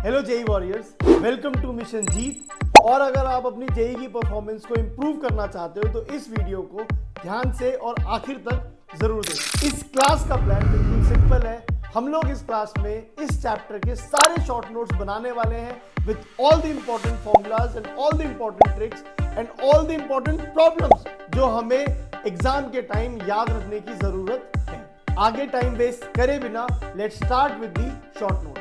Hello JEE warriors, welcome to mission Jeet. और अगर आप अपनी जेई की परफॉर्मेंस को इंप्रूव करना चाहते हो तो इस वीडियो को ध्यान से और आखिर तक जरूर देखें। इस क्लास का प्लान बिल्कुल सिंपल है। हम लोग इस क्लास में इस चैप्टर के सारे शॉर्ट नोट्स बनाने वाले हैं with all the important formulas and all the important tricks and all the important problems जो हमें एग्जाम के टाइम याद रखने की जरूरत है। आगे टाइम वेस्ट करे बिना let's start with the short notes.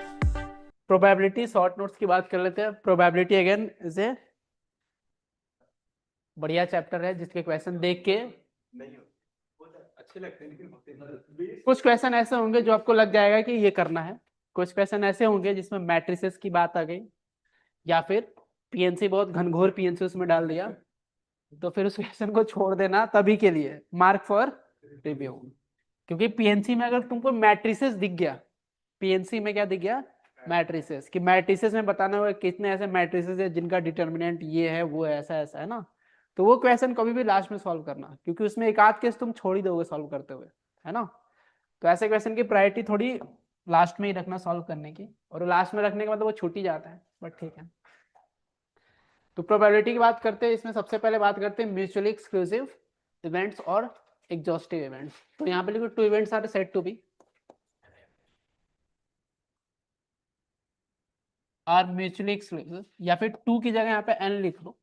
Probability short notes की बात कर लेते हैं। प्रोबेबिलिटी अगेन इज ए बढ़िया चैप्टर है जिसके क्वेश्चन देख के अच्छे लगते हैं, लेकिन कुछ क्वेश्चन ऐसे होंगे जो आपको लग जाएगा कि ये करना है। कुछ क्वेश्चन ऐसे होंगे जिसमें मैट्रिसेस की बात आ गई या फिर पीएनसी, बहुत घनघोर पीएनसी उसमें डाल दिया, तो फिर उस क्वेश्चन को छोड़ देना तभी के लिए, मार्क फॉर रिव्यू। क्योंकि पीएनसी में अगर तुमको मैट्रिसेस दिख गया, पीएनसी में क्या दिख गया, मैट्रिसेस, कि मैट्रिसेस में बताना होगा कितने ऐसे मैट्रिसेस है जिनका डिटर्मिनेंट ये है, वो है, ऐसा ऐसा है ना। तो वो क्वेश्चन कभी भी लास्ट में सॉल्व करना, क्योंकि उसमें एक आध केस तुम छोड़ ही दोगे सॉल्व करते हुए, है ना। तो ऐसे क्वेश्चन की प्रायोरिटी थोड़ी लास्ट में ही रखना सॉल्व करने की, और लास्ट में रखने के बाद वो छूट ही जाता है, बट ठीक है। तो प्रोबेबिलिटी की बात करते हैं, इसमें सबसे पहले बात करते हैं म्यूचुअली एक्सक्लूसिव इवेंट्स और एग्जॉस्टिव इवेंट्स। तो यहाँ पे लिखो 2 events are said to be are mutually exclusive, या फिर 2 की जगह यहाँ पे n लिख लो,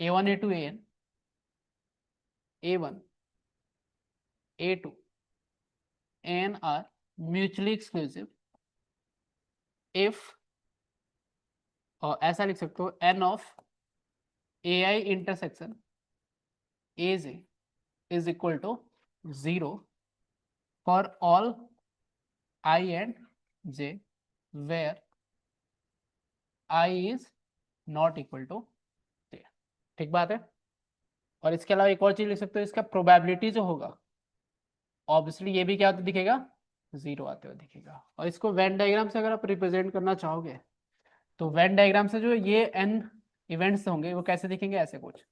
a1 a2 an, a1 a2 an are mutually exclusive if, और ऐसा लिख सकते हो n of ai intersection az is equal to 0 for all I and j where I is not equal to j। ठीक बात है। और इसके अलावा एक और चीज लिख सकते हो, इसका प्रोबेबिलिटी जो होगा ऑब्वियसली ये भी क्या दिखेगा, 0 आते हुए दिखेगा। और इसको वेन डायग्राम से अगर आप रिप्रेजेंट करना चाहोगे तो वेन डायग्राम से जो ये n इवेंट्स होंगे वो कैसे दिखेंगे, ऐसे कुछ,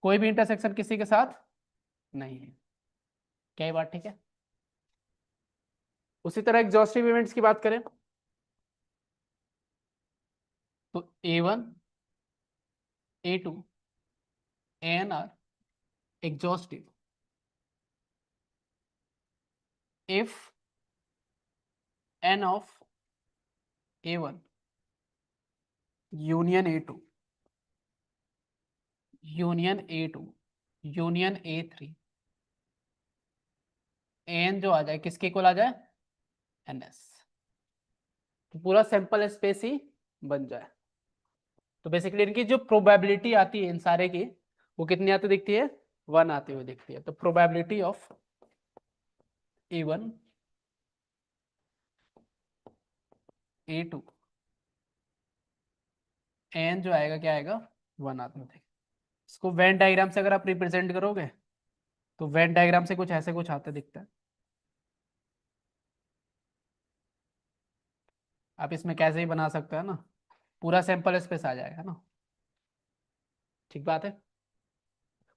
कोई भी इंटरसेक्शन किसी के साथ नहीं है। क्या ये बात ठीक है। उसी तरह एग्जॉस्टिव इवेंट्स की बात करें तो a1 a2 an are exhaustive if n of a1 union a2 union a2 union a3 n जो आ जाए किसके इक्वल आ जाए, ns, तो पूरा सैंपल स्पेस ही बन जाए। तो बेसिकली इनकी जो प्रोबेबिलिटी आती है इन सारे की, वो कितनी आती दिखती है, 1 आती हुई दिखती है। तो probability of a1 a2 n जो आएगा क्या आएगा, 1 आती हुई। इसको वेन डायग्राम से अगर आप रिप्रेजेंट करोगे तो वेन डायग्राम से कुछ ऐसे कुछ आते दिखता है। आप इसमें कैसे ही बना सकते हैं ना, पूरा सैंपल स्पेस आ जाएगा ना। ठीक बात है।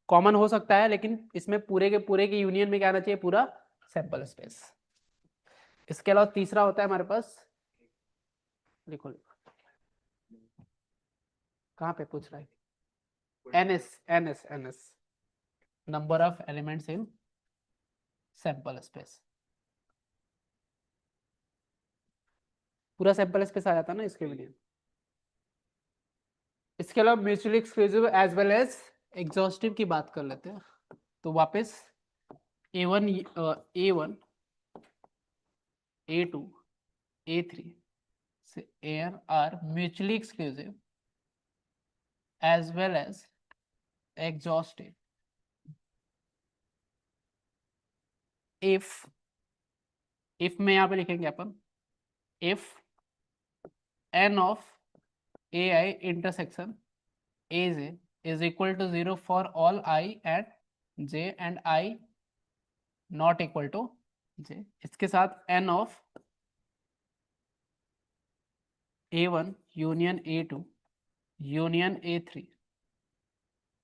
कॉमन हो सकता है लेकिन इसमें पूरे के पूरे की यूनियन में क्या आना चाहिए, पूरा सैंपल स्पेस। इसके अलावा तीसरा होता है हमारे पास, लिखो लिखो, कहाँ पे पूछ रहा है, NS number of elements in sample space. पूरा सैंपल स्पेस आ जाता है ना इसके लिए। इसके अलावा mutually exclusive as well as exhaustive की बात कर लेते हैं। तो वापस a1 a1 a2 a3 से an are mutually exclusive as well as exhaustive if में यहाँ पे लिखेंगे अपन, if n of ai intersection az is equal to 0 for all I and j and I not equal to j। इसके साथ n of a1 union a2 union a3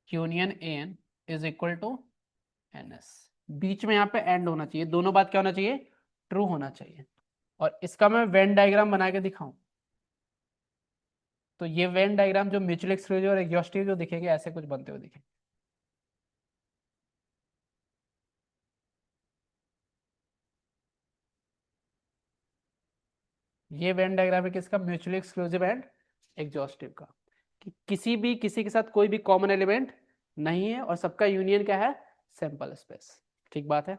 union an is equal to ns। बीच में यहाँ पे and होना चाहिए, दोनों बात क्या होना चाहिए, ट्रू होना चाहिए। और इसका मैं वेन डायग्राम बना के दिखाऊं तो ये वेन डायग्राम जो म्यूचुअल एक्सक्लूसिव और एग्जॉस्टिव जो दिखेंगे ऐसे कुछ बनते हुए दिखेंगे। ये वेन डायग्राम है किसका, म्यूचुअली एक्सक्लूसिव एंड एग्जॉस्टिव का, कि किसी के साथ कोई भी कॉमन एलिमेंट नहीं है और सबका यूनियन क्या है, सैंपल स्पेस। ठीक बात है,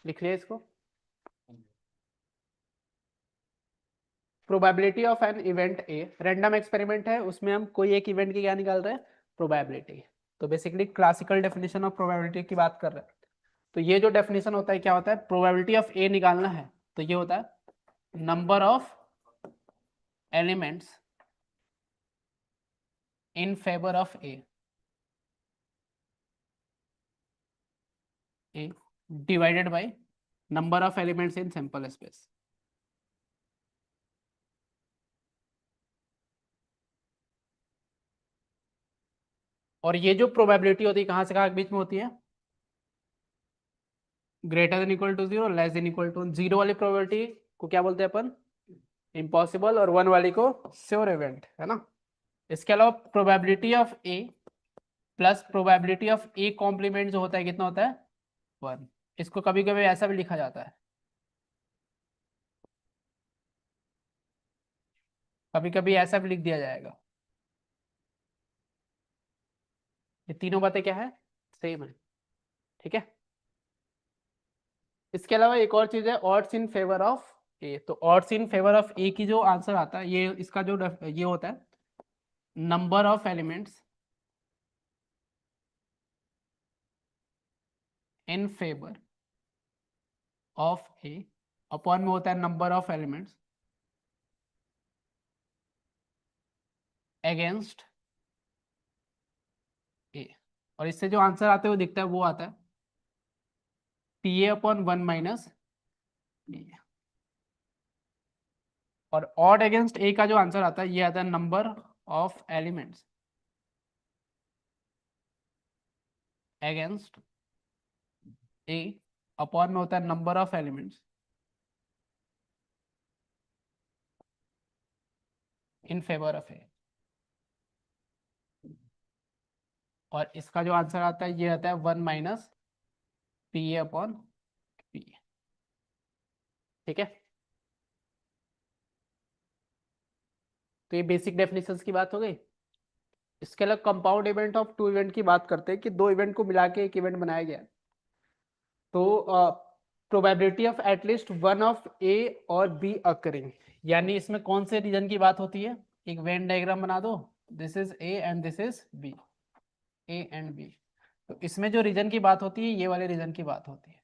लिख लिया इसको। Probability of an event A, random experiment है, उसमें हम कोई एक इवेंट की क्या निकाल रहे हैं, प्रोबेबिलिटी। तो basically classical definition of probability की बात कर रहे हैं। तो ये जो डेफिनेशन होता है क्या होता है, प्रोबेबिलिटी ऑफ ए निकालना है तो ये होता है number of elements in favour of A divided by number of elements in sample space. और ये जो प्रोबेबिलिटी होती है कहां से कहां के बीच में होती है, greater than equal to zero, less than equal to zero वाली प्रोबेबिलिटी को क्या बोलते हैं अपन, इम्पॉसिबल, और वन वाली को श्योर इवेंट, है ना। इसके अलावा probability of A plus probability of A complement जो होता है कितना होता है, वन। इसको कभी कभी ऐसा भी लिखा जाता है, कभी कभी ऐसा भी लिख दिया जाएगा। ये तीनों बातें क्या है, सेम है, ठीक है। इसके अलावा एक और चीज है ऑड्स इन फेवर ऑफ ए। तो ऑड्स इन फेवर ऑफ ए की जो आंसर आता है, ये इसका जो ये होता है number of elements in favour of A upon में होता है नंबर ऑफ एलिमेंट्स अगेंस्ट ए। और इससे जो आंसर आता है वो दिखता है, वो आता है P A upon one minus B. और ऑड अगेंस्ट ए का जो आंसर आता है ये आता है number of elements against A upon में होता है number of elements in favour of A. और इसका जो आंसर आता है ये आता है one minus P A upon P. ठीक है, तो ये बेसिक डेफिनेशंस की बात हो गई। इसके अलावा compound event of two event की बात करते हैं कि दो इवेंट को मिला के एक इवेंट बनाया गया। तो probability of at least one of A और बी अकरिंग, यानी इसमें कौन से रीजन की बात होती है, एक वेन डायग्राम बना दो, this is A and this is B, A and B. तो इसमें जो रीजन की बात होती है ये वाले रीजन की बात होती है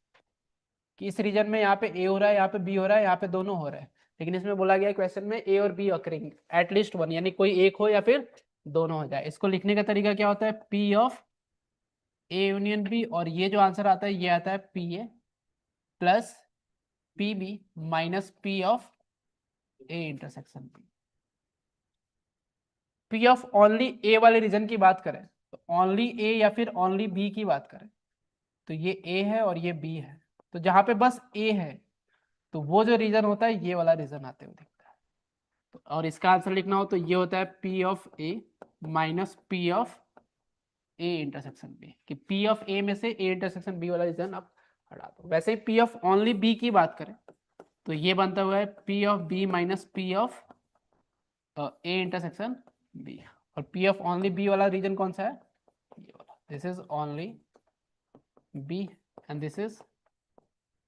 कि इस रीजन में यहाँ पे ए हो रहा है, यहाँ पे बी हो रहा है, यहाँ पे दोनों हो रहा है। लेकिन इसमें बोला गया क्वेश्चन में ए और बी अकरिंग एटलीस्ट वन, यानी कोई एक हो या फिर दोनों हो जाए। इसको लिखने का तरीका क्या होता है, P of A union B, और ये जो आंसर आता है ये आता है P A plus P B minus P of A intersection B. P of only A वाले रीजन की बात करें तो ओनली ए या फिर ओनली बी की बात करें तो ये ए है और ये बी है। तो जहां पे बस ए है तो वो जो रीजन होता है ये वाला रीजन आते हुए दिखता है। तो और इसका आंसर लिखना हो तो ये होता है P of A minus P of A intersection B, कि पी ऑफ ए में से ए इंटरसेक्शन बी वाला रीजन आप हटा दो। वैसे ही पी ऑफ ओनली बी की बात करें तो ये बनता हुआ है P of B minus P of A intersection B. और पी ऑफ ओनली बी वाला रीजन कौन सा है, ये वाला, this is only B and this is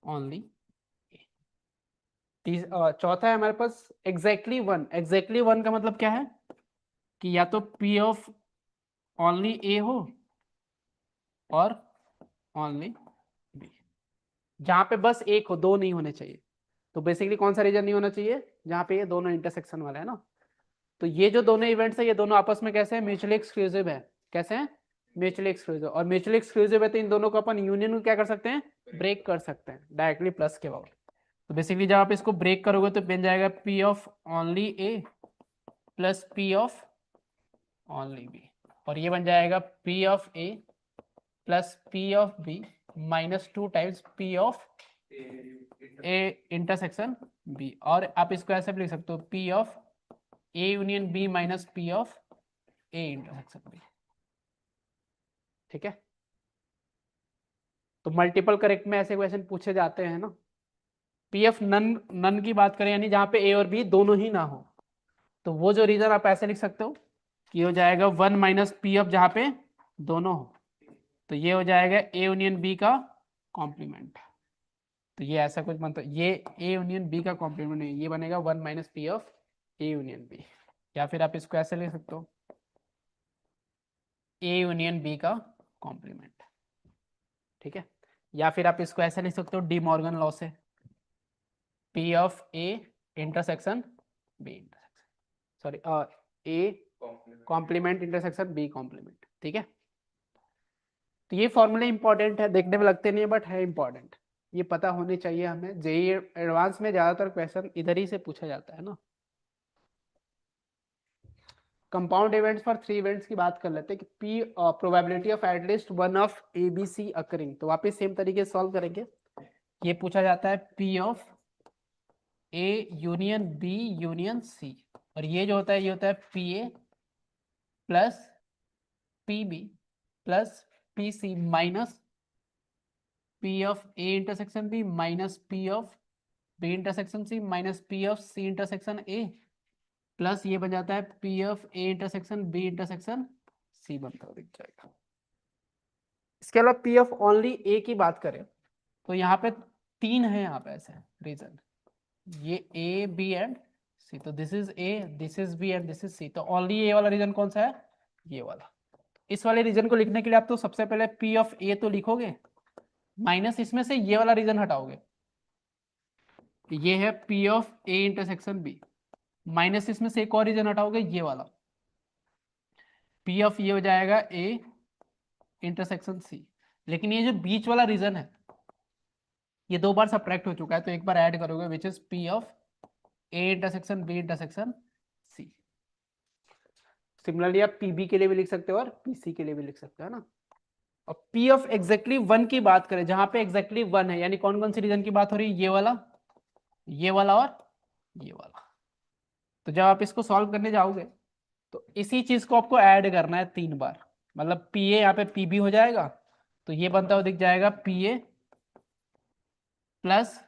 only ए। चौथा है हमारे पास एग्जैक्टली वन। एग्जैक्टली वन का मतलब क्या है कि या तो पी ऑफ ओनली ए हो और ओनली बी, जहां पे बस एक हो, दो नहीं होने चाहिए। तो बेसिकली कौन सा रीजन नहीं होना चाहिए, जहां पे ये दोनों इंटरसेक्शन वाला है ना। तो ये जो दोनों इवेंट्स है ये दोनों आपस में कैसे हैं, म्यूचुअली एक्सक्लूसिव है। कैसे हैं, म्यूचुअली एक्सक्लूसिव। और म्यूचुअली एक्सक्लूसिव है तो इन दोनों को अपन यूनियन को क्या कर सकते हैं, ब्रेक कर सकते हैं डायरेक्टली प्लस के बाद। तो बेसिकली जब आप इसको ब्रेक करोगे तो बन जाएगा P of only A plus P of only B, और ये बन जाएगा P of A plus P of B minus 2 times P of A intersection B, और आप इसको ऐसे भी लिख सकते हो P of A union B minus P of A intersection B. ठीक है, तो मल्टीपल करेक्ट में ऐसे क्वेश्चन पूछे जाते हैं ना। पी एफ नन नन की बात करें, यानी जहां पे ए और बी दोनों ही ना हो, तो वो जो रीजन आप ऐसे लिख सकते हो कि हो जाएगा 1 माइनस पी एफ जहां पे दोनों हो, तो ये हो जाएगा ए यूनियन बी का कॉम्प्लीमेंट। तो ये ऐसा कुछ बनता है, ये ए यूनियन बी का कॉम्प्लीमेंट नहीं, ये बनेगा 1 minus P of A union B. या फिर आप इसको ऐसे लिख सकते हो ए यूनियन बी का कॉम्प्लीमेंट। ठीक है, या फिर आप इसको ऐसे लिख सकते हो डी मॉर्गन लॉ से, P of A intersection B intersection, sorry A complement intersection B complement. ठीक है, तो ये फॉर्मूले इंपॉर्टेंट है, देखने में लगते नहीं है बट है इंपॉर्टेंट, ये पता होनी चाहिए हमें। जेईई एडवांस में ज्यादातर क्वेश्चन इधर ही से पूछा जाता है ना। कंपाउंड इवेंट्स फॉर 3 इवेंट्स की बात कर लेते हैं कि P probability of at least one of A B C occurring, तो वापस सेम तरीके से सॉल्व करेंगे। ये पूछा जाता है P of A union B union C, और ये जो होता है ये होता है P A plus P B plus P C minus P of A intersection B minus P of B intersection C minus P of C intersection A, plus ये बन जाता है P of A intersection B intersection C बनता दिख जाएगा। इसके अलावा P of only ए की बात करें तो यहाँ पे 3 है, यहाँ पे ऐसे रीजन, ये ए बी एंड सी, तो this is A this is B and this is C, तो ओनली ए वाला रीजन कौन सा है, ये वाला। इस वाले रीजन को लिखने के लिए आप तो सबसे पहले पी ऑफ ए तो लिखोगे, माइनस इसमें से ये वाला रीजन हटाओगे, ये है P of A intersection B, minus इसमें से एक और रीजन हटाओगे ये वाला, पी ऑफ ये हो जाएगा ए इंटरसेक्शन सी। लेकिन ये जो बीच वाला रीजन है ये 2 बार सब्ट्रैक्ट हो चुका है, तो एक बार ऐड करोगे which is P of A intersection B intersection C. Similarly आप पीबी के लिए भी लिख सकते हो और पीसी के लिए भी लिख सकते हो ना। और पी ऑफ एग्जैक्टली 1 की बात करें, जहां पे एग्जैक्टली 1 है, यानी कौन कौन सी रीजन की बात हो रही है, ये वाला और ये वाला। तो जब आप इसको सॉल्व करने जाओगे तो इसी चीज को आपको ऐड करना है 3 बार, मतलब पी ए यहाँ पे पीबी हो जाएगा, तो ये बनता हुआ दिख जाएगा P A plus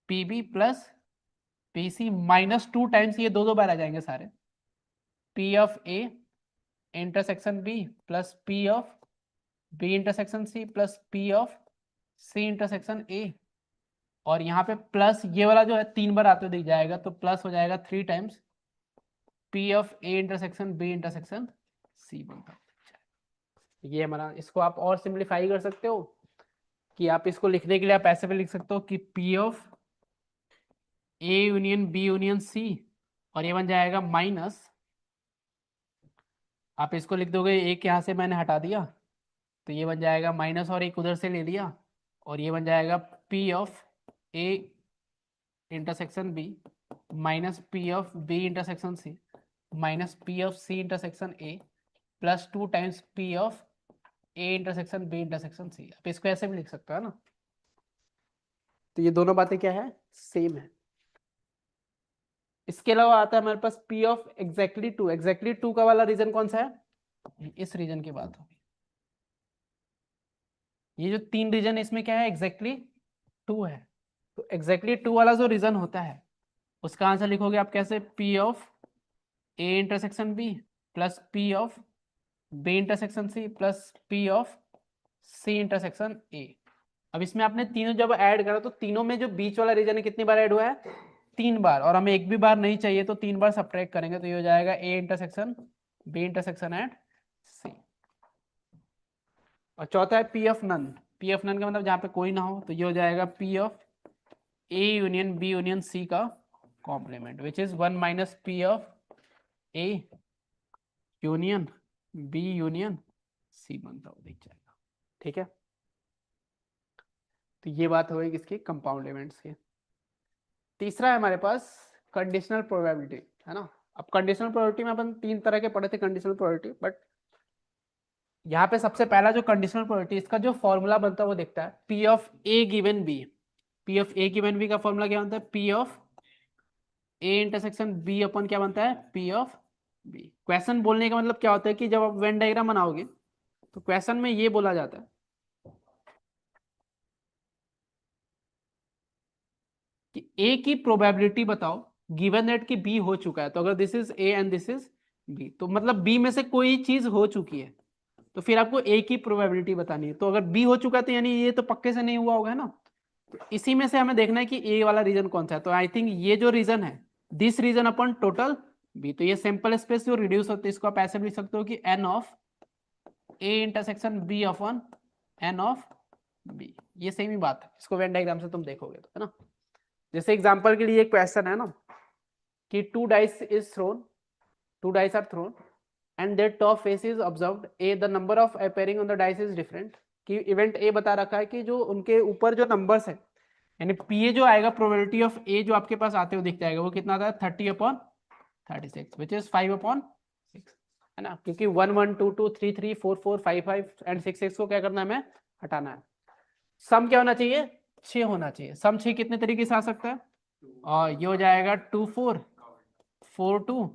PB plus PC minus 2 times, ये 2 बार आ जाएंगे सारे, P of A intersection B plus P of B intersection C plus P of C intersection A, और यहाँ पे प्लस ये वाला जो है 3 बार आते हुए दिख जाएगा, तो प्लस हो जाएगा 3 times P of A intersection B intersection C बनता है। ये हमारा, इसको आप और सिंप्लीफाई कर सकते हो कि आप इसको लिखने के लिए आप ऐसे भी लिख सकते हो कि P of A union B union C, और ये बन जाएगा माइनस, आप इसको लिख दोगे एक यहाँ से मैंने हटा दिया, तो ये बन जाएगा माइनस और एक उधर से ले लिया, और ये बन जाएगा P of A intersection B minus P of B intersection C minus P of C intersection A plus 2 times P of A intersection B intersection C. आप इसको ऐसे भी लिख सकते हो ना। तो ये दोनों बातें क्या है, सेम है। इसके अलावा आता है हमारे पास पी ऑफ एग्जैक्टली 2, एग्जैक्टली 2 का वाला रीजन कौन सा है, इस रीजन की बात होगी। ये जो 3 रीजन है इसमें क्या है, एग्जैक्टली 2 है, तो एग्जैक्टली 2 वाला जो रीजन होता है उसका आंसर लिखोगे आप कैसे, P of A intersection B plus P of B intersection C plus P of C intersection A. अब इसमें आपने तीनों जब ऐड करा तो तीनों में जो बीच वाला रीजन है कितनी बार ऐड हुआ है, 3 बार, और हमें एक भी बार नहीं चाहिए तो 3 बार सब्ट्रैक्ट करेंगे, तो ये हो जाएगा A intersection B intersection and C. और चौथा है P of none, P of none का मतलब जहां पे कोई ना हो, तो ये हो जाएगा P of A union B union C का complement which is 1 minus P of A union B union C बनता हुआ दिख जाएगा। ठीक है, तो ये बात हो गई किसकी, कंपाउंड एलिमेंट्स की। तीसरा है हमारे पास कंडीशनल प्रोबेबिलिटी, है ना। अब कंडीशनल प्रोबेबिलिटी में अपन 3 तरह के पढ़े थे कंडीशनल प्रोबेबिलिटी, बट यहाँ पे सबसे पहला जो कंडीशनल प्रोबेबिलिटी, इसका जो फॉर्मूला बनता है वो देखता है, P of A given B. P of A given B का फॉर्मूला क्या बनता है, P of A intersection B upon क्या बनता है, पी ऑफ बी। क्वेश्चन बोलने का मतलब क्या होता है कि जब आप वेन डायग्राम बनाओगे तो क्वेश्चन में ये बोला जाता है कि ए की प्रोबेबिलिटी बताओ गिवन दैट कि बी हो चुका है। तो अगर this is A and this is B, तो मतलब बी में से कोई चीज हो चुकी है, तो फिर आपको ए की प्रोबेबिलिटी बतानी है। तो अगर बी हो चुका है तो यानी ये तो पक्के से नहीं हुआ होगा, है ना। तो इसी में से हमें देखना है कि ए वाला रीजन कौन सा है। तो आई थिंक ये जो रीजन है, this region upon total B, तो ये सिंपल स्पेस जो रिड्यूस होती है इसको आप ऐसे भी लिख सकते हो कि n of A intersection B upon n of B. ये सेम ही बात है, इसको वेन डायग्राम से तुम देखोगे तो, है ना। जैसे एग्जांपल के लिए एक क्वेश्चन है ना कि two dice is thrown, two dice are thrown and their top face is observed a, the number of appearing on the dice is different। कि इवेंट ए बता रखा है कि जो उनके ऊपर जो नंबर्स है, यानी पी जो आएगा प्रोबेबिलिटी ऑफ ए जो आपके पास आते हुए दिख जाएगा, वो कितना आता है 30/36 विच इज 5/6, है ना। क्योंकि 1 1 2 2 3 3 4 4 5 5 एंड 6 6 को क्या करना है, हमें हटाना है। सम क्या होना चाहिए, 6 होना चाहिए। सम 6 कितने तरीके से आ सकता है, और ये हो जाएगा 2 4 4 2,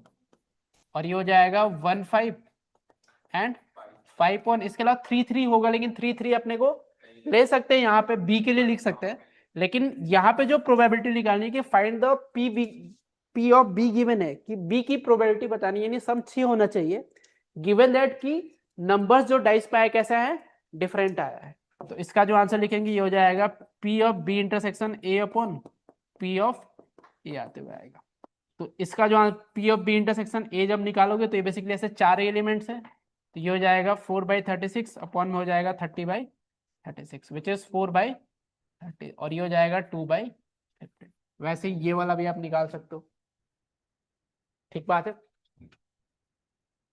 और ये हो जाएगा 1 5 एंड 5 इसके अलावा 3 3 होगा, लेकिन 3 3 अपने को ले सकते हैं यहाँ पे बी के लिए लिख सकते हैं। लेकिन यहाँ पे जो प्रोबेबिलिटी निकालनी है कि find the P of be given है, कि बी की प्रोबेबिलिटी बतानी है, यानी सम 6 होना चाहिए गिवन दैट की नंबर्स जो डाइस पे आया कैसा है, डिफरेंट आया है। तो इसका जो आंसर लिखेंगे ये हो जाएगा P of B intersection A upon P of A आते हुए आएगा। तो इसका जो P of B intersection A जब निकालोगे तो ये बेसिकली ऐसे 4 एलिमेंट्स है, तो ये हो जाएगा 4/36 अपॉन में हो जाएगा 30/36 विच इज 4/30, और ये हो जाएगा 2/15। वैसे ये वाला भी आप निकाल सकते हो, ठीक बात है।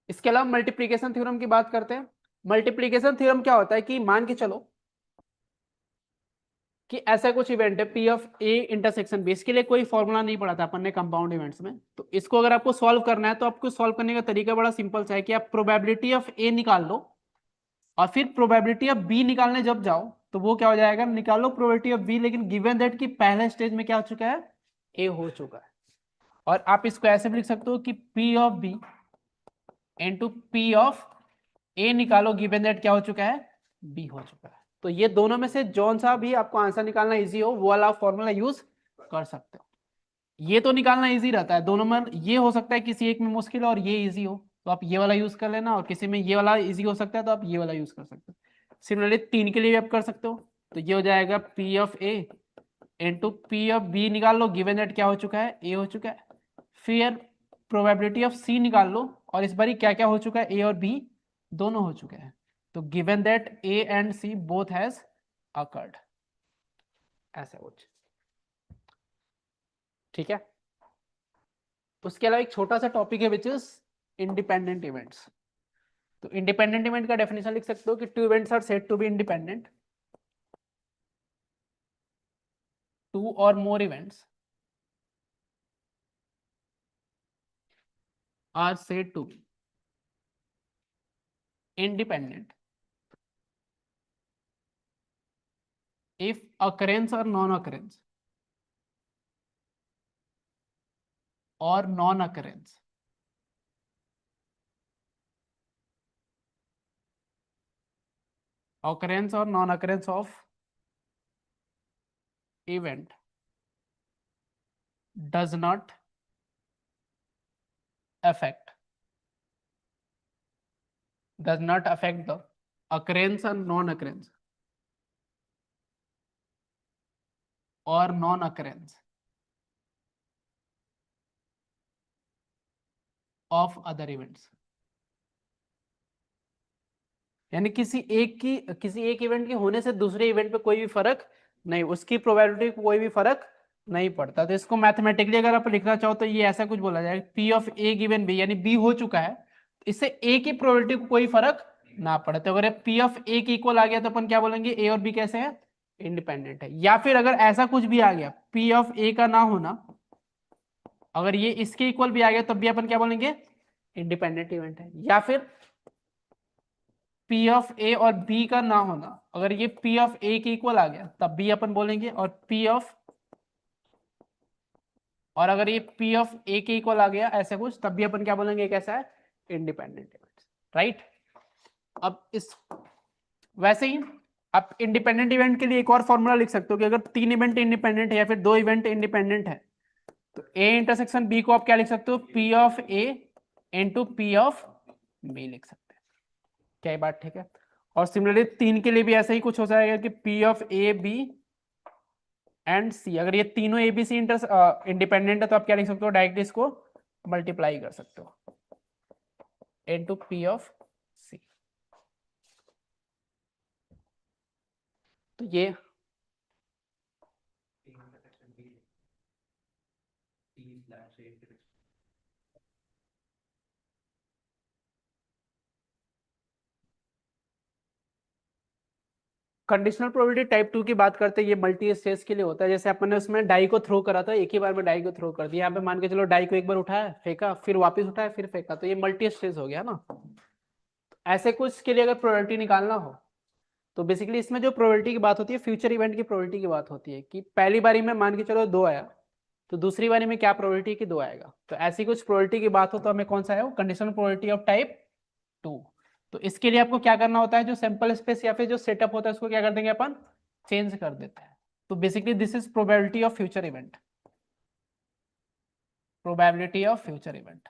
इसके अलावा मल्टीप्लीकेशन थ्योरम की बात करते हैं। मल्टीप्लीकेशन थ्योरम क्या होता है कि मान के चलो कि ऐसा कुछ इवेंट है P of A intersection B, इसके लिए कोई फॉर्मूला नहीं पढ़ा था अपन ने कंपाउंड इवेंट्स में। तो इसको अगर आपको सॉल्व करना है तो आपको सॉल्व करने का तरीका बड़ा सिंपल सा है कि आप प्रोबेबिलिटी ऑफ ए निकाल लो, और फिर प्रोबेबिलिटी ऑफ बी निकालने जब जाओ तो वो क्या हो जाएगा, निकालो प्रोबेबिलिटी ऑफ बी, लेकिन गिवन दैट कि पहले स्टेज में क्या हो चुका है, ए हो चुका है। और आप इसको ऐसे भी लिख सकते हो कि P of B into P of A निकालो गिवन दैट क्या हो चुका है, बी हो चुका है। तो ये दोनों में से जौन सा भी आपको आंसर निकालना इजी हो वो वाला फॉर्मूला यूज कर सकते हो। ये तो निकालना इजी रहता है, दोनों में ये हो सकता है किसी एक में मुश्किल और ये इजी हो तो आप ये वाला यूज कर लेना, और किसी में ये वाला इजी हो सकता है तो आप ये वाला यूज कर सकते हो। सिमिलरली 3 के लिए भी आप कर सकते हो। तो ये हो जाएगा P of A into P of B निकाल लो गिवन दैट क्या हो चुका है, ए हो चुका है। फिर प्रोबेबिलिटी ऑफ सी निकाल लो, और इस बारी क्या क्या हो चुका है, ए और बी दोनों हो चुके हैं। तो given that A and C both has occurred, ऐसा कुछ, ठीक है। उसके अलावा एक छोटा सा टॉपिक है विच इज इंडिपेंडेंट इवेंट्स। तो इंडिपेंडेंट इवेंट का डेफिनेशन लिख सकते हो कि 2 events are said to be independent, 2 or more events are said to be independent if occurrence or non-occurrence or non-occurrence occurrence or non-occurrence of event does not affect the occurrence or non-occurrence or non-occurrence of other events। यानी किसी एक event के होने से दूसरे event पे कोई भी फर्क नहीं, उसकी प्रोबेबिलिटी को कोई भी फर्क नहीं पड़ता। तो इसको मैथमेटिकली अगर आप लिखना चाहो तो ये ऐसा कुछ बोला जाएगा, P of A given B, यानी बी हो चुका है, इससे ए की प्रोबेबिलिटी को कोई फर्क ना पड़े। तो अगर पी ऑफ ए की इक्वल आ गया तो अपन क्या बोलेंगे, ए और बी कैसे है, इंडिपेंडेंट है। या फिर अगर ऐसा कुछ भी आ गया पी ऑफ ए का ना होना, अगर ये इसके इक्वल भी आ गया तब भी अपन क्या बोलेंगे, इंडिपेंडेंट इवेंट है। या फिर पी ऑफ ए और बी का ना होना, अगर ये पी ऑफ ए के इक्वल आ गया तब बी अपन बोलेंगे, और अगर ये पी ऑफ ए के इक्वल आ गया ऐसे कुछ तब भी अपन क्या बोलेंगे, कैसा है, इंडिपेंडेंट इवेंट्स, राइट। अब इस वैसे ही आप इंडिपेंडेंट इवेंट के लिए एक और फॉर्मूला लिख सकते हो कि अगर 3 इवेंट इंडिपेंडेंट है या फिर 2 इवेंट इंडिपेंडेंट है तो ए इंटरसेक्शन बी को आप क्या लिख सकते हो, P of A into P of B लिख सकते हैं। क्या ये बात ठीक है? और सिमिलरली 3 के लिए भी ऐसा ही कुछ हो जाएगा कि P of A B and C, अगर ये तीनों ए बी सी इंडिपेंडेंट है तो आप क्या लिख सकते हो, डायरेक्टली इसको मल्टीप्लाई कर सकते हो इंटू पी ऑफ सी। तो ये कंडीशनल प्रोबेबिलिटी टाइप 2 की बात करते हैं, ये मल्टी स्टेज के लिए होता है। जैसे अपन ने उसमें डाई को थ्रो करा था, एक ही बार में डाई को थ्रो कर दिया, यहाँ पे मान के चलो डाई को एक बार उठाया फेंका, फिर वापस उठाया फिर फेंका, तो ये मल्टी स्टेज हो गया ना। ऐसे कुछ के लिए अगर प्रोबेबिलिटी निकालना हो तो बेसिकली इसमें जो प्रोबेबिलिटी की बात होती है फ्यूचर इवेंट की प्रोबेबिलिटी की बात होती है, कि पहली बारी में मान के चलो 2 आया तो दूसरी बारी में क्या प्रोबेबिलिटी कि 2 आएगा। तो ऐसी कुछ प्रोबेबिलिटी की बात हो तो हमें कौन सा है वो, कंडीशनल प्रोबेबिलिटी ऑफ टाइप 2। तो इसके लिए आपको क्या करना होता है, जो सैंपल स्पेस या फिर जो सेटअप होता है उसको क्या कर देंगे अपन, चेंज कर देते हैं। तो basically this is probability of future event, probability of future event,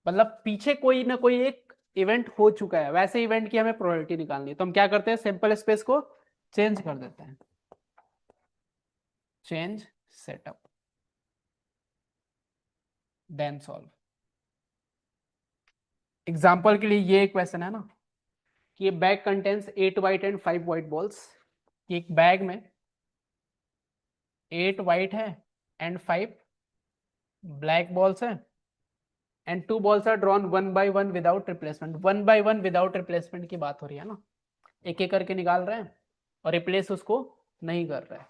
मतलब पीछे कोई ना कोई एक इवेंट हो चुका है, वैसे इवेंट की हमें प्रोबेबिलिटी निकालनी है। तो हम क्या करते हैं, सैंपल स्पेस को चेंज कर देते हैं, change setup then solve. Example के लिए ये क्वेश्चन है ना कि ये bag contains 8 white and 5 white balls, कि एक बैग में 8 व्हाइट है एंड 5 ब्लैक बॉल्स है and 2 balls are drawn 1 by 1 without replacement. 1 by 1 without replacement की बात हो रही है ना, एक एक करके निकाल रहे हैं और रिप्लेस उसको नहीं कर रहे हैं।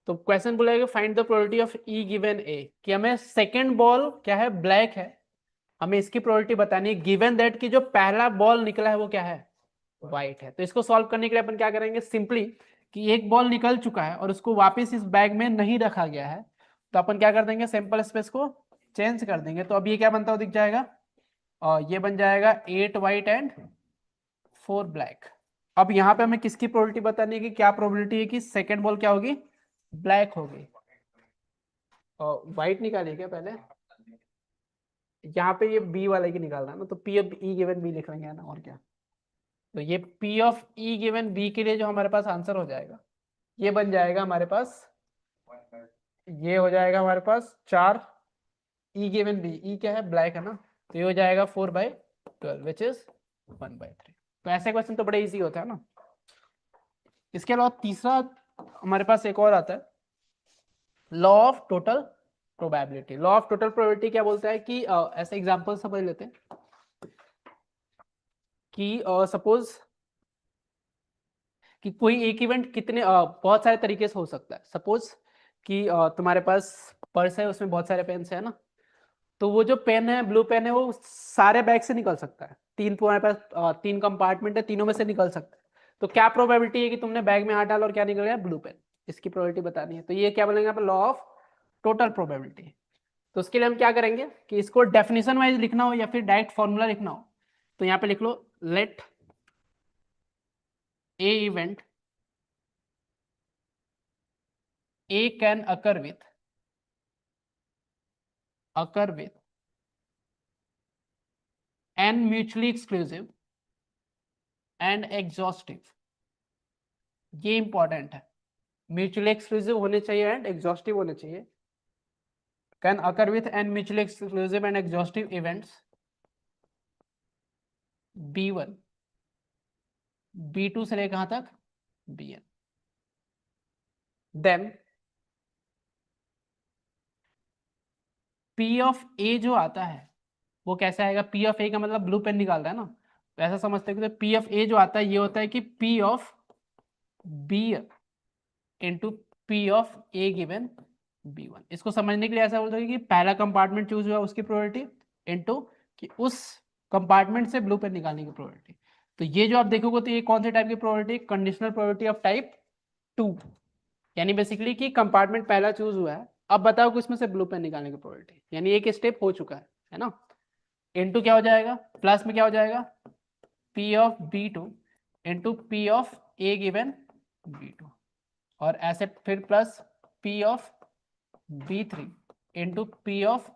तो क्वेश्चन बोलेगा find the probability of E given A, कि हमें सेकंड बॉल क्या है, ब्लैक है, हमें इसकी प्रोबेबिलिटी बतानी है गिवन दैट कि जो पहला बॉल निकला है वो क्या है, व्हाइट है। तो इसको सॉल्व करने के लिए अपन क्या करेंगे, सिंपली कि एक बॉल निकल चुका है और उसको वापस इस बैग में नहीं रखा गया है, तो अपन क्या कर देंगे, सैंपल स्पेस को चेंज कर देंगे। तो अब ये क्या बनता हुआ दिख जाएगा, और ये बन जाएगा 8 व्हाइट एंड 4 ब्लैक। अब यहाँ पे हमें किसकी प्रोबेबिलिटी बतानी है, कि क्या प्रोबेबिलिटी है कि सेकंड बॉल क्या होगी, ब्लैक होगी। और व्हाइट निकालिए क्या पहले, यहाँ पे ये बी वाले की निकालना है ना, तो P of E given B लिख लेंगे ना, और क्या। तो ये P of E given B के लिए जो हमारे पास आंसर हो जाएगा, ये बन जाएगा हमारे पास, ये हो जाएगा हमारे पास 4 ई गिवन बी, ई क्या है, ब्लैक है ना, तो ये हो जाएगा 4/12 विच इज 1/3। तो ऐसे क्वेश्चन तो बड़े इजी होता है ना। इसके अलावा तीसरा हमारे पास एक और आता है, law of total probability. Law of total probability क्या बोलता है कि ऐसे एग्जांपल समझ लेते हैं कि सपोज कि कोई एक इवेंट कितने बहुत सारे तरीके से हो सकता है। सपोज कि तुम्हारे पास पर्स है, उसमें बहुत सारे पेन्स है ना, तो वो जो पेन है, ब्लू पेन है, वो सारे बैग से निकल सकता है। तुम्हारे पास 3 कंपार्टमेंट है, तीनों में से निकल सकता है। तो क्या प्रोबेबिलिटी है कि तुमने बैग में हाथ डाला और क्या निकल गया, ब्लू पेन, इसकी प्रोबेबिलिटी बतानी है। तो ये क्या बोलेंगे यहाँ पे, लॉ ऑफ टोटल प्रोबेबिलिटी। तो उसके लिए हम क्या करेंगे कि इसको डेफिनेशन वाइज लिखना हो या फिर डायरेक्ट फॉर्मूला लिखना हो, तो यहाँ पे लिख लो, let a event A can occur with an mutually exclusive and exhaustive. ये इंपॉर्टेंट है, म्यूचुअली एक्सक्लूसिव होने चाहिए एंड एग्जॉस्टिव होने चाहिए। Can occur with an mutually exclusive and exhaustive events B1 B2 से लेकर कहां तक, Bn। Then P of A जो आता है वो कैसे आएगा, P ऑफ A का मतलब ब्लू पेन निकाल रहा है ना, तो ऐसा समझते हैं कि P ऑफ A जो आता है ये होता है कि P of B into P of A given B1। इसको समझने के लिए ऐसा बोलते हैं कि पहला कंपार्टमेंट चूज हुआ उसकी प्रोबेबिलिटी इंटू कि उस कंपार्टमेंट से ब्लू पेन निकालने की प्रोबेबिलिटी। तो ये जो आप देखोगे तो ये कौन से टाइप की probability, conditional probability of type 2, यानी बेसिकली कि कंपार्टमेंट पहला चूज हुआ है, अब बताओ कि उसमें से ब्लू पेन निकालने की प्रोबेबिलिटी, यानी एक स्टेप हो चुका है ना। इनटू क्या हो जाएगा, प्लस में क्या हो जाएगा, P of B2 into P of A given B2, और ऐसे फिर plus P of B3 into P of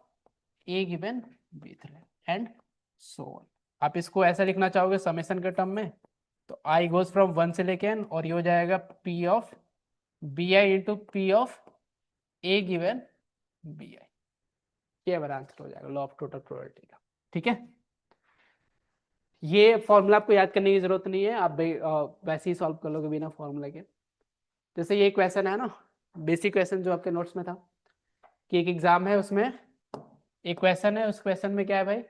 A given B3 and so on. आप इसको ऐसा लिखना चाहोगे समेशन के टर्म में, तो I गोज फ्रॉम 1 से लेके n, और ये हो जाएगा P of BI into P of A given BI। ये हमारा आंसर हो जाएगा लॉ ऑफ टोटल प्रोबेबिलिटी का। ठीक है, ये फॉर्मूला आपको याद करने की जरूरत नहीं है, आप वैसे ही सॉल्व कर लोगे बिना फॉर्मूला के। जैसे ये क्वेश्चन है ना, बेसिक क्वेश्चन जो आपके नोट्स में था कि एक एग्जाम है, उसमें एक क्वेश्चन है, उस क्वेश्चन में क्या है भाई,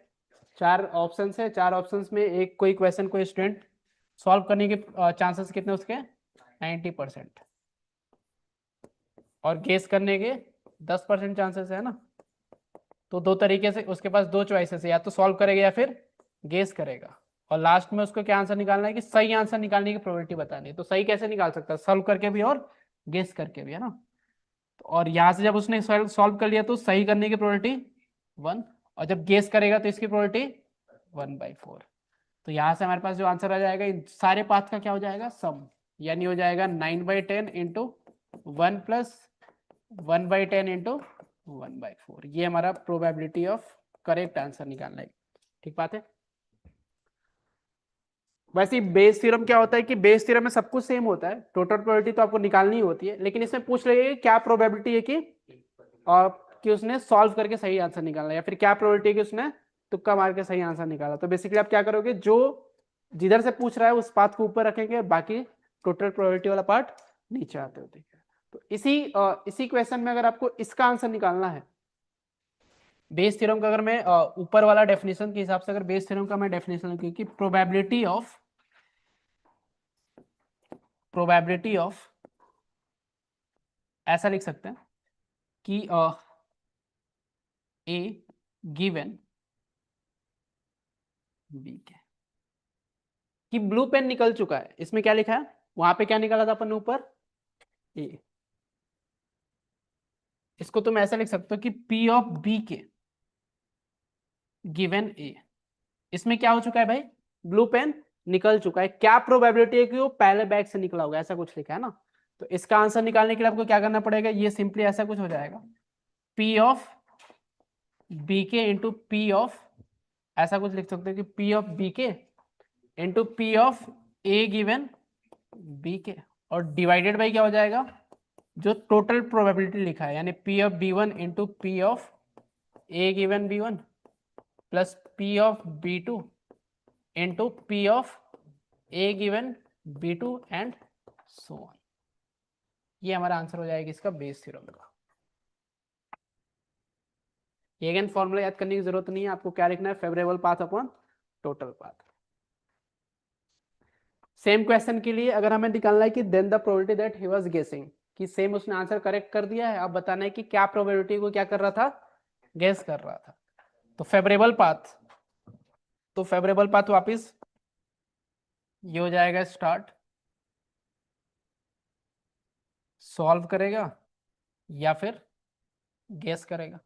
4 ऑप्शंस है, 4 ऑप्शंस में एक कोई क्वेश्चन कोई स्टूडेंट सॉल्व करने के चांसेस कितने उसके 90%, और गेस करने के 10% चांसेस है ना। तो दो तरीके से उसके पास दो चॉइसेस है, या तो सॉल्व करेगा या फिर गेस करेगा, और लास्ट में उसको क्या आंसर निकालना है कि सही आंसर निकालने की प्रोबेबिलिटी बतानी है। तो सही कैसे निकाल सकता है, सॉल्व करके भी और गेस करके भी, है ना। तो और यहाँ से जब उसने सॉल्व कर लिया तो सही करने की प्रोबेबिलिटी 1, और जब गेस करेगा तो इसकी प्रोबेबिलिटी 1/4। तो यहाँ से हमारे पास जो आंसर आ जाएगा इन सारे पाथ का क्या हो जाएगा, सम, यानी हो जाएगा 9/10 इंटू 1 प्लस 1/10 इंटू 1/4। ये हमारा प्रोबेबिलिटी ऑफ करेक्ट आंसर निकालना है। ठीक बात है। वैसे बेस थ्योरम क्या होता है कि बेस थ्योरम में सब कुछ सेम होता है, टोटल प्रोबेबिलिटी तो आपको निकालनी ही होती है, लेकिन इसमें पूछ रही है क्या प्रोबेबिलिटी है कि उसने सॉल्व करके सही आंसर निकाला, या फिर क्या प्रोबेबिलिटी है कि उसने तुक्का मार के सही आंसर निकाला। तो बेसिकली आप क्या करोगे, जो जिधर से पूछ रहा है उस पाथ को ऊपर रखेंगे, बाकी टोटल प्रोबेबिलिटी वाला पार्ट नीचे आते होते हैं। तो इसी क्वेश्चन में अगर आपको इसका आंसर निकालना है, बेस थ्योरम का अगर मैं ऊपर वाला डेफिनेशन के हिसाब से अगर बेस थ्योरम का मैं डेफिनेशन लिखूं कि प्रोबेबिलिटी ऑफ ऐसा लिख सकते हैं कि ए गिवन बी के, कि ब्लू पेन निकल चुका है, इसमें क्या लिखा है, वहां पे क्या निकाला था अपन ने ऊपर, ए। इसको तुम ऐसा लिख सकते हो कि P ऑफ बी के गिवन ए, इसमें क्या हो चुका है भाई, ब्लू पेन निकल चुका है, क्या प्रोबेबिलिटी है कि वो पहले बैग से निकला होगा, ऐसा कुछ लिखा है ना। तो इसका आंसर निकालने के लिए आपको क्या करना पड़ेगा, ये सिंपली ऐसा कुछ हो जाएगा, P ऑफ बी के इंटू पी ऑफ, ऐसा कुछ लिख सकते हो कि P ऑफ बी के into P of A given B के, और डिवाइडेड बाई क्या हो जाएगा, जो टोटल प्रोबेबिलिटी लिखा है, यानी P of B1 into P of A given B1 plus P of B2 into P of A given B2 and so on. ये हमारा आंसर हो जाएगा इसका बेस थ्योरम का। ये अगेन फॉर्मूला याद करने की जरूरत नहीं है, आपको क्या लिखना है, favourable path upon total path. Same question के लिए अगर हमें निकालना है कि then the probability that he was guessing, कि सेम उसने आंसर करेक्ट कर दिया है, अब बताना है कि क्या प्रोबेबिलिटी को क्या कर रहा था, गेस कर रहा था। तो फेवरेबल पाथ वापिस ये हो जाएगा, स्टार्ट सॉल्व करेगा या फिर गेस करेगा,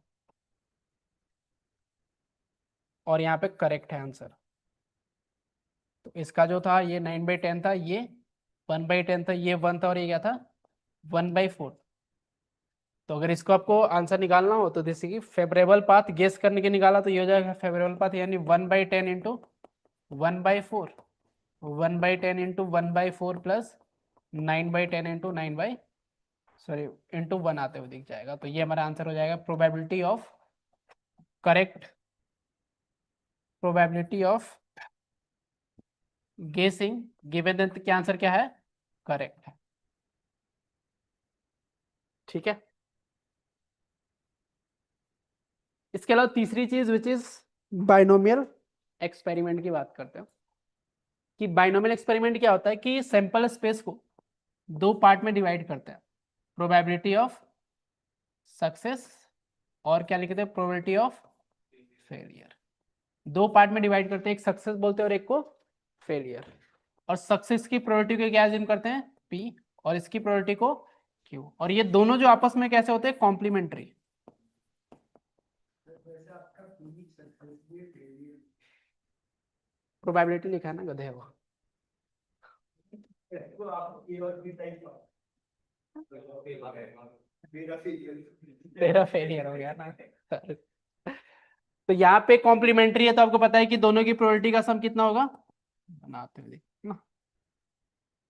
और यहाँ पे करेक्ट है आंसर। तो इसका जो था ये 9/10 था, ये 1/10 था, ये 1 था, और ये क्या था 1/4। तो अगर इसको आपको आंसर निकालना हो तो जैसे कि फेवरेबल पाथ गेस करने के निकाला, तो ये हो जाएगा फेवरेबल पाथ, यानी 1/10 इंटू 1/4, 1/10 इंटू 1/4 प्लस 9/10 इंटू 1 आते हुए दिख जाएगा। तो ये हमारा आंसर हो जाएगा प्रोबेबिलिटी ऑफ गेसिंग गिवन दैट, क्या आंसर क्या है, करेक्ट है। ठीक है, इसके अलावा तीसरी चीज विच इज बाइनोमियल एक्सपेरिमेंट की बात करते हैं, कि बाइनोमियल एक्सपेरिमेंट क्या होता है कि सैंपल स्पेस को दो पार्ट में डिवाइड करते हैं, प्रोबेबिलिटी ऑफ सक्सेस और क्या लिखते हैं, प्रोबेबिलिटी ऑफ फेलियर। दो पार्ट में डिवाइड करते हैं, एक सक्सेस बोलते हैं और एक को फेलियर। और सक्सेस की प्रोबेबिलिटी को क्या अज्यूम करते हैं, P, और इसकी प्रोबेबिलिटी को Q, और ये दोनों जो आपस में कैसे होते हैं, कॉम्प्लीमेंट्री। प्रोबेबिलिटी लिखा है ना, गधे वो। तेरा फेलियर हो गया ना। तो यहाँ पे कॉम्प्लीमेंट्री है, तो आपको पता है कि दोनों की प्रोबेबिलिटी का सम कितना होगा, बनाते हुए ना।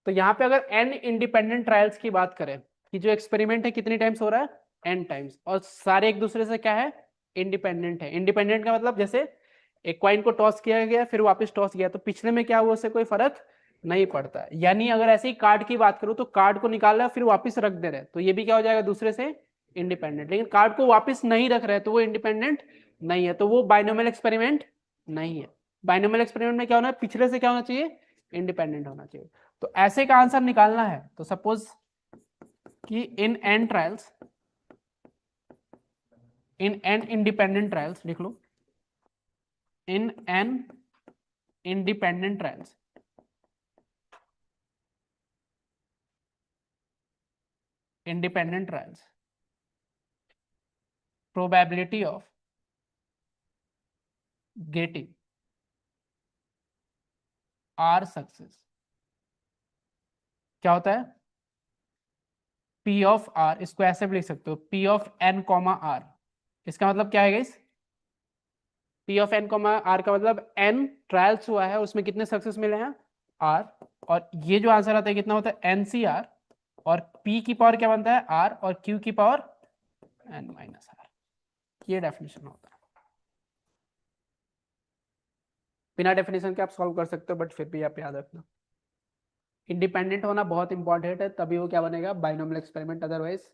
तो यहाँ पे अगर n इंडिपेंडेंट ट्रायल्स की बात करें कि जो एक्सपेरिमेंट है कितनी टाइम्स हो रहा है, n टाइम्स, और सारे एक दूसरे से क्या है, इंडिपेंडेंट है। इंडिपेंडेंट का मतलब जैसे एक कॉइन को टॉस किया गया फिर वापस टॉस किया, तो पिछले में क्या हुआ उससे कोई फर्क नहीं पड़ता है। यानी अगर ऐसे ही कार्ड की बात करूं तो कार्ड को निकाल रहा है फिर वापस रख दे रहे हैं, तो ये भी क्या हो जाएगा, दूसरे से इंडिपेंडेंट। लेकिन कार्ड को वापस नहीं रख रहे तो वो इंडिपेंडेंट नहीं है, तो वो बाइनोमियल एक्सपेरिमेंट नहीं है। बाइनोमियल एक्सपेरिमेंट में क्या होना है, पिछले से क्या होना चाहिए, इंडिपेंडेंट होना चाहिए। तो ऐसे का आंसर निकालना है, तो सपोज कि इन n ट्रायल्स, इन n इंडिपेंडेंट ट्रायल्स लिख लो, इन n independent trials, independent trials, probability of getting R success क्या होता है, P of R, इसको ऐसे भी लिख सकते हो, P of n, R। इसका मतलब क्या है guys, P of n, R का मतलब n ट्रायल्स हुआ है उसमें कितने सक्सेस मिले हैं, R, और ये जो आंसर आता है कितना होता है, NCR, और P की पावर क्या बनता है, R, और Q की पावर n माइनस R। ये डेफिनेशन होता है। बिना डेफिनेशन के आप सॉल्व कर सकते हो, बट फिर भी आप याद रखना इंडिपेंडेंट होना बहुत इंपॉर्टेंट है, तभी वो क्या बनेगा, बाइनोमियल एक्सपेरिमेंट, अदरवाइज।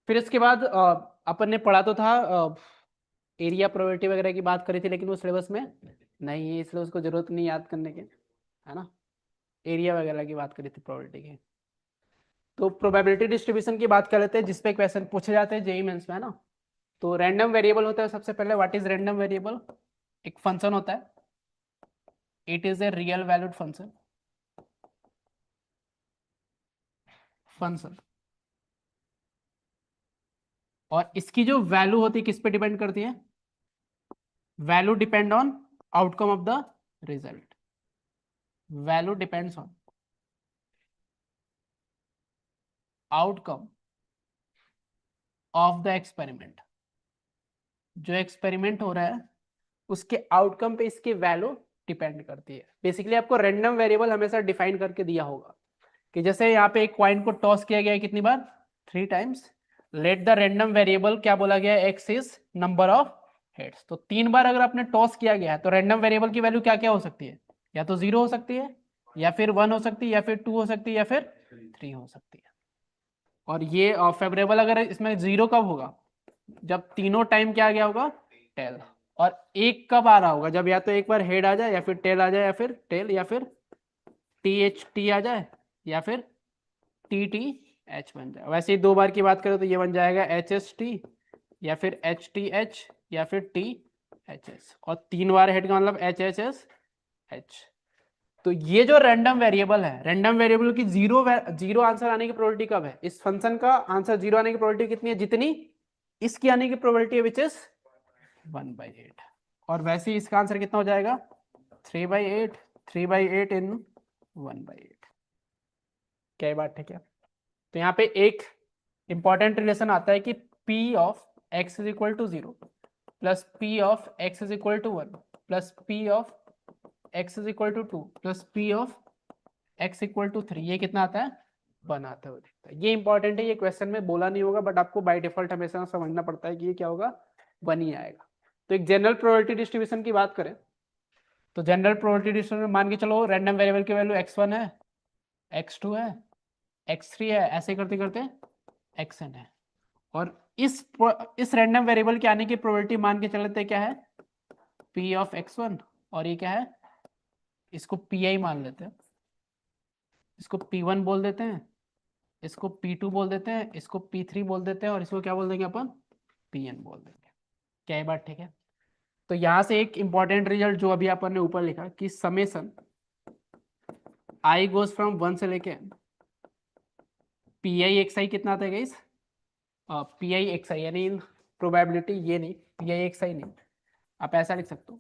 फिर इसके बाद अपन ने पढ़ा तो था एरिया प्रोबेबिलिटी वगैरह की बात करी थी, लेकिन वो सिलेबस में नहीं है, इसलिए उसको जरूरत नहीं याद करने की, है ना। एरिया वगैरह की बात करी थी प्रोबेबिलिटी की। तो प्रोबेबिलिटी डिस्ट्रीब्यूशन की बात कर लेते हैं, जिसपे क्वेश्चन पूछे जाते हैं जेईई मेंस में, है ना। तो रैंडम वेरिएबल होता है सबसे पहले, व्हाट इज रैंडम वेरिएबल, एक फंक्शन होता है, it is a real valued function, और इसकी जो वैल्यू होती है किस पे डिपेंड करती है, value depend on outcome of the result, value depends on outcome of the experiment. जो एक्सपेरिमेंट हो रहा है उसके आउटकम पे इसकी वैल्यू डिपेंड करती है। बेसिकली आपको रैंडम वेरिएबल हमेशा डिफाइन करके दिया होगा कि जैसे यहाँ पे एक कॉइन को टॉस किया गया है कितनी बार, 3 times, let the random variable क्या बोला गया है, x is number of heads. तो 3 बार अगर आपने टॉस किया गया है तो रैंडम वेरिएबल की वैल्यू क्या क्या हो सकती है, या तो 0 हो सकती है, या फिर 1 हो सकती है, या फिर 2 हो सकती है, या फिर 3 हो सकती है। और ये फेवरेबल अगर इसमें 0 कब होगा, जब तीनों टाइम क्या आ गया होगा, टेल। और एक कब आ रहा होगा, जब या तो एक बार हेड आ जाए, या फिर टेल आ जाए, या फिर टेल, या फिर THT आ जाए, या फिर TTH बन जाए। वैसे ही 2 बार की बात करें तो ये बन जाएगा HST, या फिर HTH, या फिर THS, और 3 बार हेड का मतलब HHSH। तो ये जो रैंडम वेरिएबल है, रैंडम वेरिएबल की जीरो आंसर आने की प्रोबेबिलिटी कब है, इस फंक्शन का आंसर 0 आने की प्रोबेबिलिटी कितनी है, जितनी इसकी आने की प्रोबेबिलिटी है, विच इज 1/8। और वैसे ही इसका आंसर कितना हो जाएगा, 3/8, 3/8 इन 1/8। क्या ये बात ठीक है। तो यहाँ पे एक इंपॉर्टेंट रिलेशन आता है कि P of x is equal to 0 plus P of x is equal to 1 plus P of x is equal to 2 plus P of x equal to 3, ये कितना आता है, 1 आता है, दिखता है। ये इंपॉर्टेंट है, ये क्वेश्चन में बोला नहीं होगा, बट आपको बाय डिफॉल्ट हमेशा समझना पड़ता है कि ये क्या होगा, 1 ही आएगा। तो एक जनरल प्रोबेबिलिटी डिस्ट्रीब्यूशन की बात करें तो जनरल प्रोबेबिलिटी डिस्ट्रीब्यूशन मान के चलो रैंडम वेरिएबल की वैल्यू x1 है, x2 है, x3 है, ऐसे करते करते xn है। और इस रैंडम वेरिएबल के आने की प्रोबेबिलिटी मान के चलते क्या है, P ऑफ x1, और ये क्या है, इसको Pi मान लेते हैं, इसको P1 बोल देते हैं, इसको P2 बोल देते हैं, इसको P3 बोल देते हैं, और इसको क्या बोल देंगे अपन, Pn बोल देंगे। क्या ये बात ठीक है। तो यहां से एक इंपॉर्टेंट रिजल्ट जो अभी अपन ने ऊपर लिखा कि समेसन आई गोज फ्रॉम 1 से लेके पी आई एक्स आई कितना आता है गाइस, पी आई एक्स आई यानी प्रोबेबिलिटी, ये नहीं पी आई एक्स आई नहीं, आप ऐसा लिख सकते हो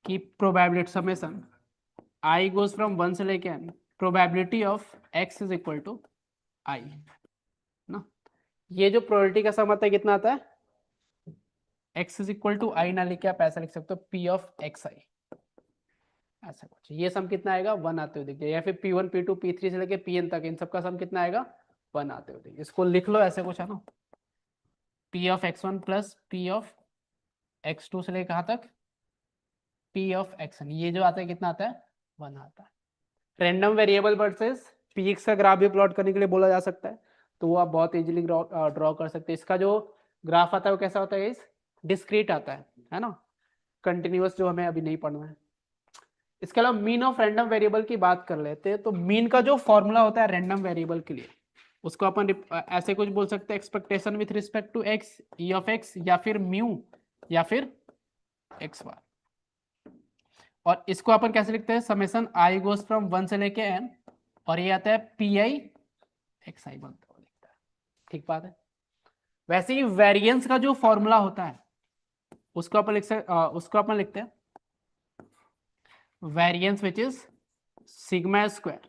कि probability summation i goes from 1 से लेके probability of X is equal to i ना। ये जो प्रोबेबिलिटी का सम आता है कितना आता है, x is equal to i ना लिखे आप ऐसा लिख सकते हो p ऑफ एक्स आई, ऐसा कुछ। ये सम कितना आएगा 1 आते हुए देखिए, या फिर p1 p2 p3 से लेके pn तक इन सब का सम कितना आएगा 1 आते हुए देखिए। इसको लिख लो ऐसे कुछ है ना, p of x1 plus p of x2 से लेकर कहाँ तक p ऑफ xn, ये जो आता है कितना आता है 1 आता है। रैंडम वेरिएबल वर्सेस px का ग्राफ भी प्लॉट करने के लिए बोला जा सकता है, तो वो आप बहुत इजीली ड्रॉ कर सकते हैं। इसका जो ग्राफ आता है वो कैसा होता है, डिस्क्रीट आता है ना, कंटिन्यूअस जो हमें अभी नहीं पढ़ना है। इसके अलावा मीन ऑफ रैंडम वेरिएबल की बात कर लेते हैं, तो मीन का जो फॉर्मूला होता है रैंडम वेरिएबल के लिए, उसको अपन ऐसे कुछ बोल सकते हैं, expectation with respect to X E of X, या फिर म्यू, या फिर एक्स बार। और इसको अपन कैसे लिखते हैं, समेसन आई गोज फ्रॉम 1 से लेके n, और ये आता है पी आई एक्स आई बनता है, लिखता है। ठीक बात है। वैसे ही वेरिएंस का जो फॉर्मूला होता है उसको अपन लिखते हैं variance which is sigma square,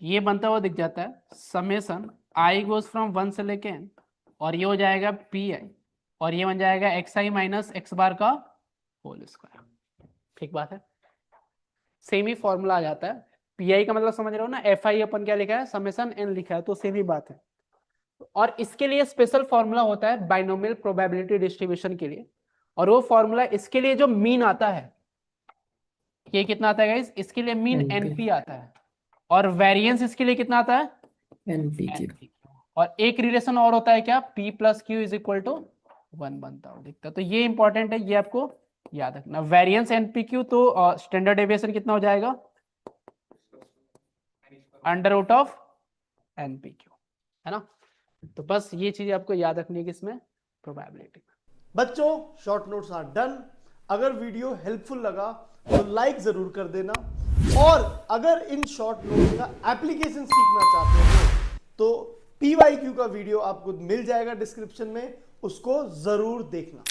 ये बनता हुआ दिख जाता है समेसन आई गोज फ्रॉम 1 से लेके n, और ये हो जाएगा पी आई, और ये बन जाएगा एक्स आई माइनस एक्स बार का होल स्क्वायर। ठीक बात है। सेम ही फॉर्मूला आ जाता है, पी आई का मतलब समझ रहे हो ना, एफ आई अपन क्या लिखा है समेसन एन लिखा है, तो सेम ही बात है। और इसके लिए स्पेशल फॉर्मूला होता है बाइनोमियल प्रोबेबिलिटी डिस्ट्रीब्यूशन के लिए, और वो फॉर्मूला इसके लिए जो मीन आता है, ये कितना आता है गाइस, इसके लिए मीन एनपी आता है, और वेरिएंस इसके लिए कितना आता है एनपी। और एक रिलेशन और होता है क्या, p plus Q is equal to 1 बनता हो दिखता है। तो ये इंपॉर्टेंट है, ये आपको याद रखना। वेरिएंस एनपीक्यू तो स्टैंडर्ड डेविएशन कितना हो जाएगा अंडर रूट ऑफ एनपीक्यू, है ना। तो बस ये चीज आपको याद रखनी है कि इसमें प्रोबेबिलिटी। बच्चों शॉर्ट नोट्स आर डन। अगर वीडियो हेल्पफुल लगा तो लाइक जरूर कर देना, और अगर इन शॉर्ट नोट्स का एप्लीकेशन सीखना चाहते हो तो PYQ का वीडियो आपको मिल जाएगा डिस्क्रिप्शन में, उसको जरूर देखना।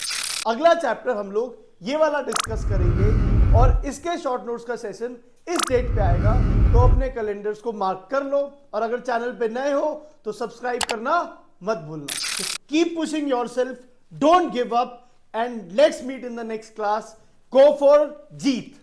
अगला चैप्टर हम लोग ये वाला डिस्कस करेंगे, और इसके शॉर्ट नोट्स का सेशन इस डेट पे आएगा, तो अपने कैलेंडर्स को मार्क कर लो, और अगर चैनल पे नए हो तो सब्सक्राइब करना मत भूलना। Keep pushing yourself, don't give up, and let's meet in the next class. Go for Jeet.